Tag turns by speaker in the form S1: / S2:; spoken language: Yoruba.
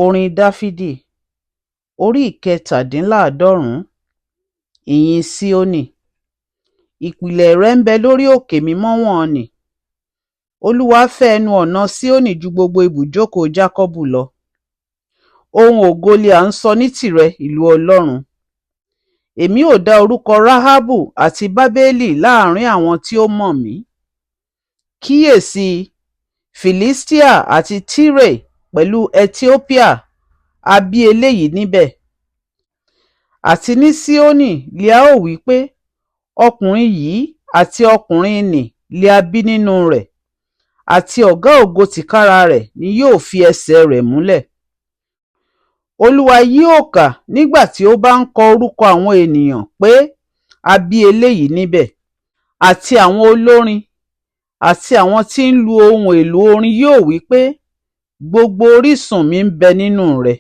S1: Orin Dáfídì orí ìkẹtàdínláàádọ́rùn-ún. Ìyìn Síónì. Ìpìlẹ̀ rẹ̀ ń bẹ lórí òkè mímọ́ wọ̀n-ọn-nì. Olúwa fẹ́ ẹnu ọ̀nà Síónì ju gbogbo ibùjókòó Jákọ́bù lọ. Ohun ògo li à ń sọ ní tìrẹ, ìlú Ọlọ́run. Èmi ó dá orúkọ Ráhábù àti Bábélì láàrin àwọn tí ó mọ̀ mí. Kíyèsí, Filistia àti Tírè pẹ̀lú Etiópíà a bí eléyìí níbẹ̀. Àti ní Síónì li a ó wí pé, ọkùnrin yìí àti ọkùnrin nì li a bí nínú rẹ̀, àti ọ̀gá ògo tìkára rẹ̀ ni yóò fi ẹsẹ̀ rẹ̀ múlẹ̀. Olúwa yóò kà nígbà tí ó bá ń kọ orúkọ àwọn ènìyàn pé a bí eléyìí níbẹ̀. Àti àwọn olórin àti àwọn tí ń lu ohun èlò orin yóò wí pé, gbogbo orísun mi ń bẹ nínú rẹ̀.